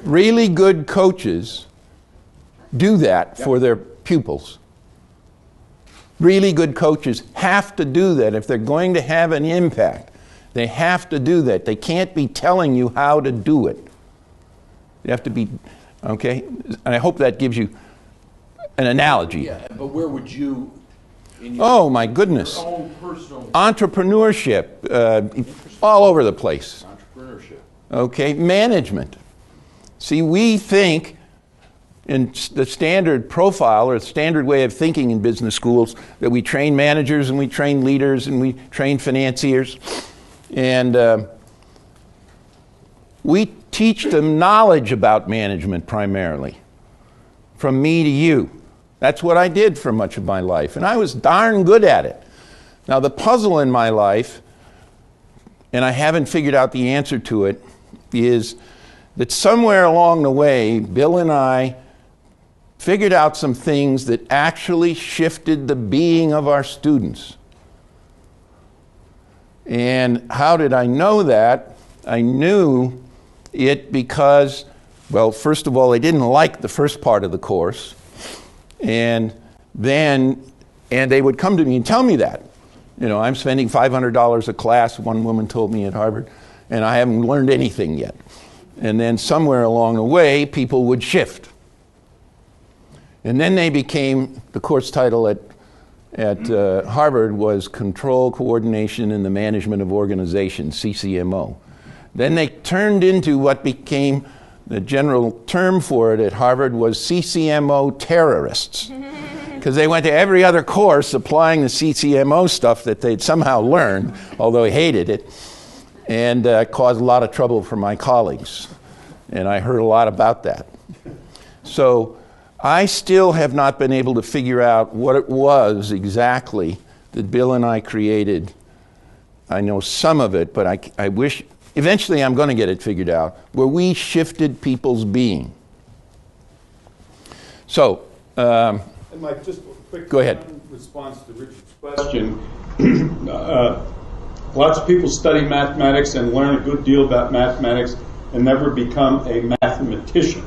Really good coaches do that for their pupils. Really good coaches have to do that if they're going to have an impact. They have to do that. They can't be telling you how to do it. You have to be, okay? And I hope that gives you an analogy. Yeah, but where would you, in oh my goodness. Your own personal Entrepreneurship, all over the place. Entrepreneurship. Okay, management. See, we think in the standard profile or the standard way of thinking in business schools that we train managers and we train leaders and we train financiers. And we teach them knowledge about management primarily, from me to you. That's what I did for much of my life, and I was darn good at it. Now the puzzle in my life, and I haven't figured out the answer to it, is that somewhere along the way, Bill and I figured out some things that actually shifted the being of our students. And how did I know that? I knew it because, well, first of all, they didn't like the first part of the course. And they would come to me and tell me that. You know, I'm spending $500 a class, one woman told me at Harvard, and I haven't learned anything yet. And then somewhere along the way, people would shift. And then they became, the course title at Harvard was Control, Coordination, and the Management of Organizations, CCMO. Then they turned into what became the general term for it at Harvard was CCMO terrorists. Because they went to every other course applying the CCMO stuff that they'd somehow learned, although they hated it, and caused a lot of trouble for my colleagues. And I heard a lot about that. So I still have not been able to figure out what it was exactly that Bill and I created. I know some of it, but I wish, eventually I'm going to get it figured out, where we shifted people's being. So, and Mike, just a quick go ahead. Response to Richard's question. Lots of people study mathematics and learn a good deal about mathematics and never become a mathematician.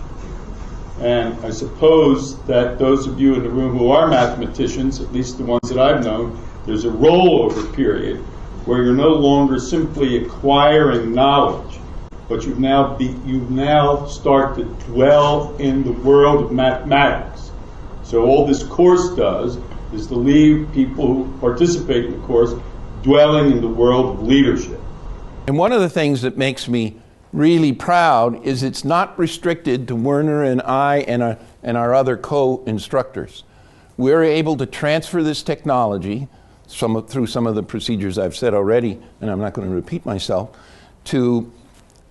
And I suppose that those of you in the room who are mathematicians, at least the ones that I've known, there's a rollover period where you're no longer simply acquiring knowledge, but you now start to dwell in the world of mathematics. So all this course does is to leave people who participate in the course dwelling in the world of leadership. And one of the things that makes me really proud is it's not restricted to Werner and I and our other co-instructors. We're able to transfer this technology through some of the procedures I've said already, and I'm not going to repeat myself, to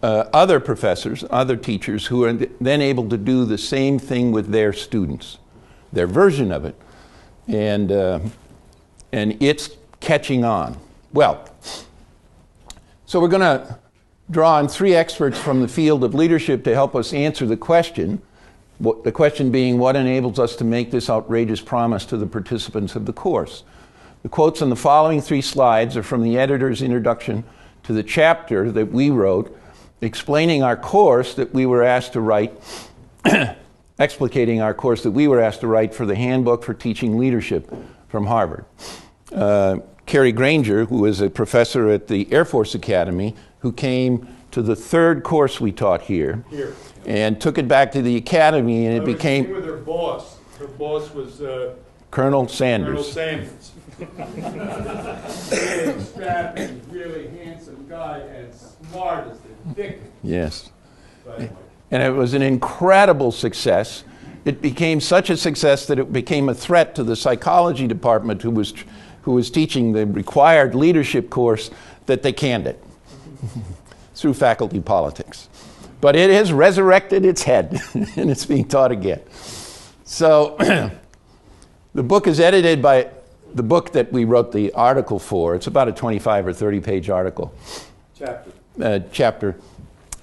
other professors, other teachers who are then able to do the same thing with their students, their version of it, and it's catching on. Well, so we're going to draw on three experts from the field of leadership to help us answer the question being what enables us to make this outrageous promise to the participants of the course. The quotes on the following three slides are from the editor's introduction to the chapter that we wrote explaining our course that we were asked to write, explicating our course that we were asked to write for the Handbook for Teaching Leadership from Harvard. Carrie Granger, who is a professor at the Air Force Academy, who came to the third course we taught here. And took it back to the academy, and it became... with her boss. Her boss was... Colonel Sanders. Colonel Sanders. Really strapping, really handsome guy, and smart as the dickens. Yes. And it was an incredible success. It became such a success that it became a threat to the psychology department who was teaching the required leadership course that they canned it through faculty politics. But it has resurrected its head, and it's being taught again. So the book is edited by the book that we wrote the article for. It's about a 25 or 30-page article. Chapter.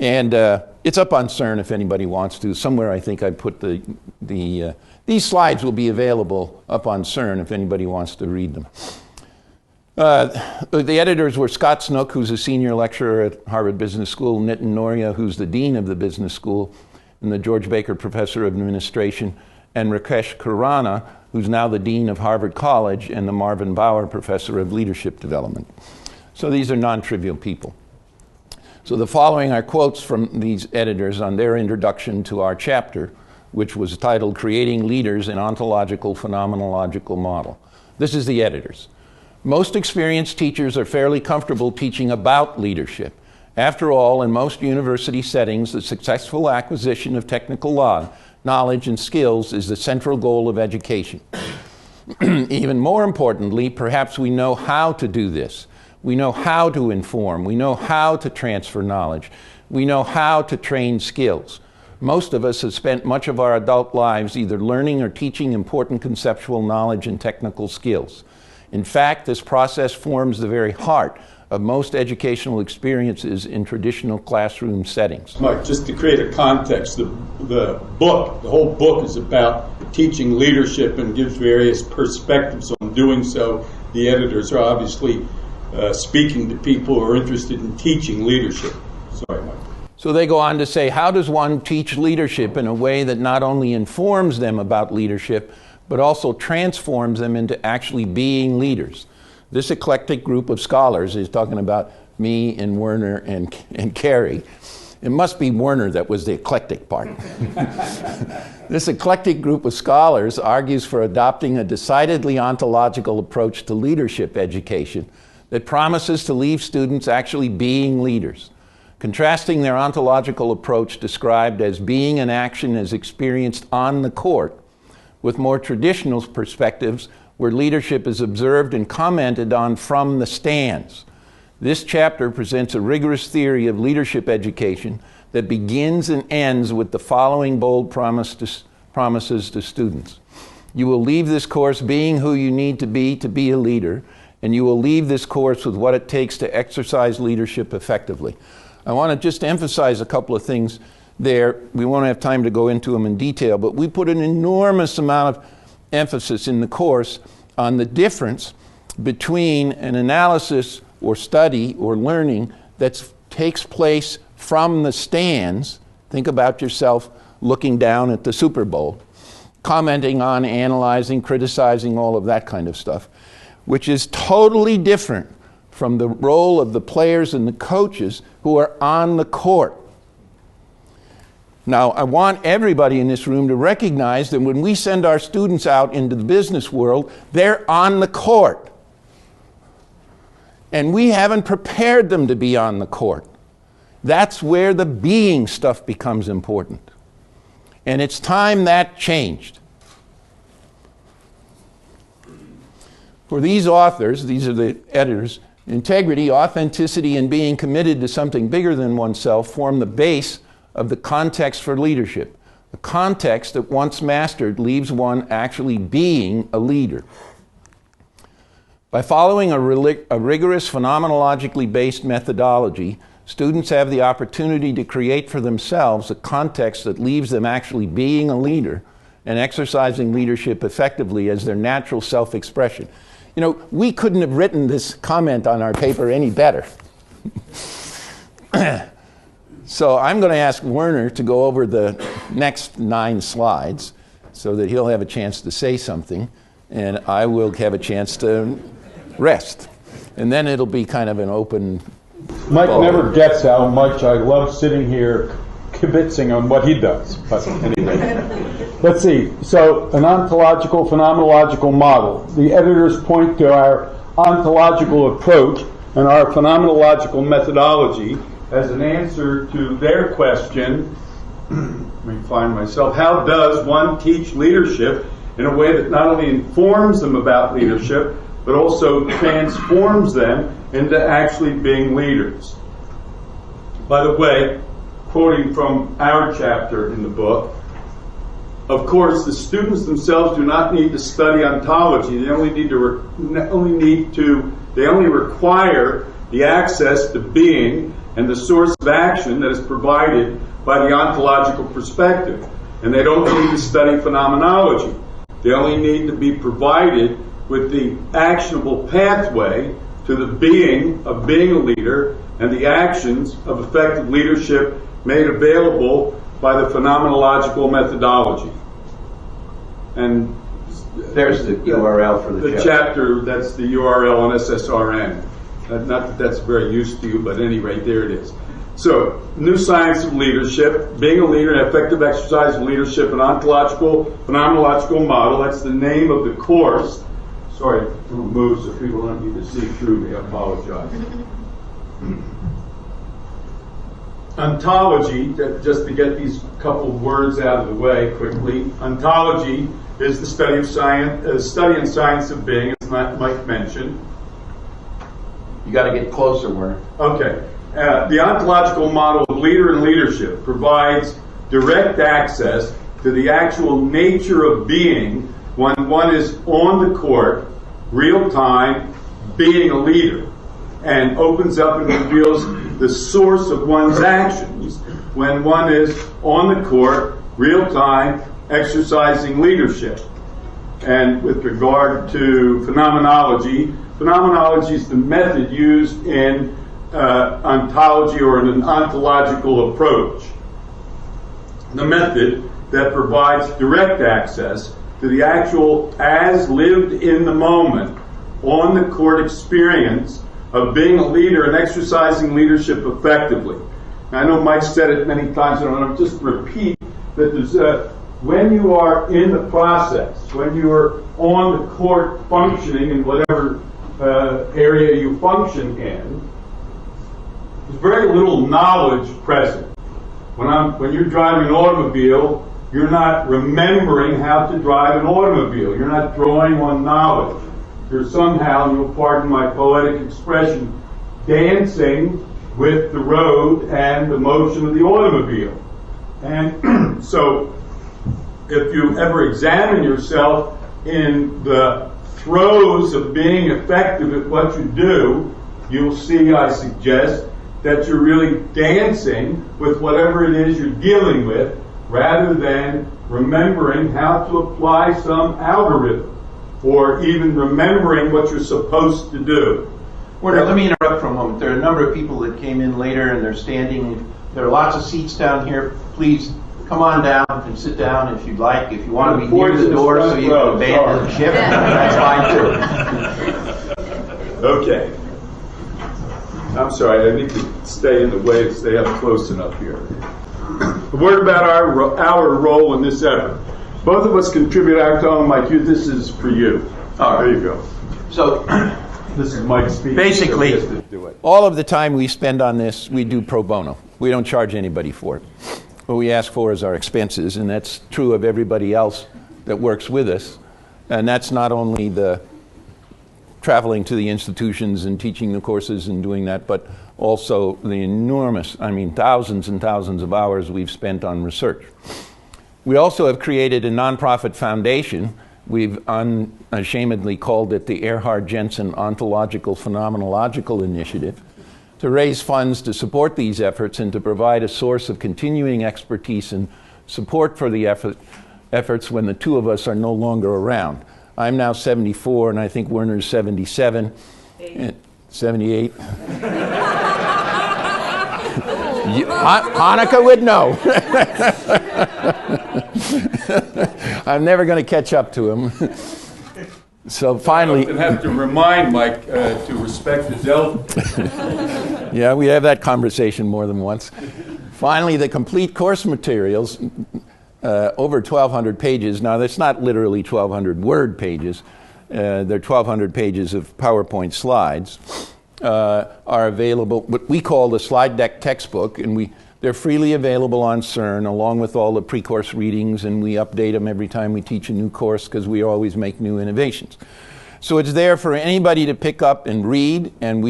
And it's up on CERN if anybody wants to. Somewhere I think I put these slides will be available up on CERN if anybody wants to read them. The editors were Scott Snook, who's a senior lecturer at Harvard Business School, Nitin Noria, who's the dean of the business school, and the George Baker Professor of Administration, and Rakesh Khurana, who's now the Dean of Harvard College, and the Marvin Bower Professor of Leadership Development. So these are non-trivial people. So the following are quotes from these editors on their introduction to our chapter, which was titled Creating Leaders in Ontological Phenomenological Model. This is the editors. Most experienced teachers are fairly comfortable teaching about leadership. After all, in most university settings, the successful acquisition of technical knowledge and skills is the central goal of education. Even more importantly, perhaps we know how to do this. We know how to inform. We know how to transfer knowledge. We know how to train skills. Most of us have spent much of our adult lives either learning or teaching important conceptual knowledge and technical skills. In fact, this process forms the very heart of most educational experiences in traditional classroom settings. Mike, just to create a context, the whole book is about teaching leadership and gives various perspectives on doing so. The editors are obviously speaking to people who are interested in teaching leadership. Sorry, Mike. So they go on to say, how does one teach leadership in a way that not only informs them about leadership, but also transforms them into actually being leaders? This eclectic group of scholars is talking about me and Werner and Carrie. It must be Werner that was the eclectic part. This eclectic group of scholars argues for adopting a decidedly ontological approach to leadership education that promises to leave students actually being leaders, contrasting their ontological approach described as being an action as experienced on the court with more traditional perspectives where leadership is observed and commented on from the stands. This chapter presents a rigorous theory of leadership education that begins and ends with the following bold promises to students. You will leave this course being who you need to be a leader, and you will leave this course with what it takes to exercise leadership effectively. I want to just emphasize a couple of things there. We won't have time to go into them in detail, but we put an enormous amount of emphasis in the course on the difference between an analysis or study or learning that takes place from the stands. Think about yourself looking down at the Super Bowl, commenting on, analyzing, criticizing, all of that kind of stuff, which is totally different from the role of the players and the coaches who are on the court. Now, I want everybody in this room to recognize that when we send our students out into the business world, they're on the court. And we haven't prepared them to be on the court. That's where the being stuff becomes important. And it's time that changed. For these authors, these are the editors, integrity, authenticity, and being committed to something bigger than oneself form the base of the context for leadership. A context that once mastered leaves one actually being a leader. By following a rigorous phenomenologically based methodology, students have the opportunity to create for themselves a context that leaves them actually being a leader and exercising leadership effectively as their natural self-expression. You know, we couldn't have written this comment on our paper any better. So I'm going to ask Werner to go over the next 9 slides so that he'll have a chance to say something, and I will have a chance to rest. And then it'll be kind of an open... Mike never gets how much I love sitting here kibitzing on what he does. But anyway, let's see. So, an ontological, phenomenological model. The editors point to our ontological approach and our phenomenological methodology as an answer to their question. Let me find myself. How does one teach leadership in a way that not only informs them about leadership, but also transforms them into actually being leaders? By the way, quoting from our chapter in the book, of course, the students themselves do not need to study ontology. They only require the access to being and the source of action that is provided by the ontological perspective. And they don't need to study phenomenology. They only need to be provided with the actionable pathway to the being of being a leader and the actions of effective leadership made available by the phenomenological methodology. And there's the URL for the chapter. That's the URL on SSRN. Not that that's very used to you, but at any rate, there it is. So, New Science of Leadership, Being a Leader, an Effective Exercise of Leadership, an Ontological, Phenomenological Model. That's the name of the course. Sorry to move so people don't need to see through me. I apologize. Ontology, just to get these couple words out of the way quickly. Ontology is the study of science, study and science of being, as Mike mentioned. You got to get closer, Werner. Okay. The ontological model of leader and leadership provides direct access to the actual nature of being when one is on the court, real time, being a leader, and opens up and reveals the source of one's actions when one is on the court, real time, exercising leadership. And with regard to phenomenology, phenomenology is the method used in ontology or in an ontological approach. The method that provides direct access to the actual as lived in the moment, on the court experience of being a leader and exercising leadership effectively. Now, I know Mike said it many times, and I'll just repeat that there's when you are in the process, when you are on the court functioning in whatever area you function in, there's very little knowledge present. When you're driving an automobile, you're not remembering how to drive an automobile. You're not drawing on knowledge. You're somehow, and you'll pardon my poetic expression, dancing with the road and the motion of the automobile. And so, if you ever examine yourself in the throes of being effective at what you do, you'll see, I suggest, that you're really dancing with whatever it is you're dealing with, rather than remembering how to apply some algorithm, or even remembering what you're supposed to do. Werner, let me interrupt for a moment. There are a number of people that came in later and they're standing. There are lots of seats down here. Please come on down and sit down if you'd like. If you want to be near the door so you can abandon the ship, that's fine too. Okay. I'm sorry, I need to stay in the way and stay up close enough here. A word about our role in this effort. Both of us contribute our time. Mike, this is for you. All right. There you go. So, this is Mike's speech. Basically, So do it. all of the time we spend on this, we do pro bono. We don't charge anybody for it. What we ask for is our expenses, and that's true of everybody else that works with us. And that's not only the traveling to the institutions and teaching the courses and doing that, but also the enormous, thousands and thousands of hours we've spent on research. We also have created a nonprofit foundation. We've unashamedly called it the Erhard Jensen Ontological Phenomenological Initiative, to raise funds to support these efforts and to provide a source of continuing expertise and support for the efforts when the two of us are no longer around. I'm now 74, and I think Werner's 77. 78. Hanukkah would know. I'm never going to catch up to him. So finally... I have to remind Mike to respect his elders. Yeah, we have that conversation more than once. Finally, the complete course materials, over 1,200 pages. Now, that's not literally 1,200 word pages. They're 1,200 pages of PowerPoint slides. Are available, what we call the slide deck textbook, and they're freely available on CERN along with all the pre-course readings, and we update them every time we teach a new course because we always make new innovations. So it's there for anybody to pick up and read, and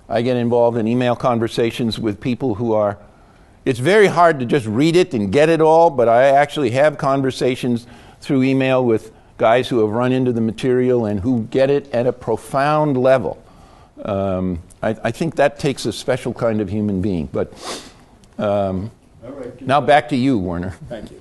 I get involved in email conversations with people who are, it's very hard to just read it and get it all, but I actually have conversations through email with guys who have run into the material and who get it at a profound level. I think that takes a special kind of human being. But now back to you, Werner. Thank you.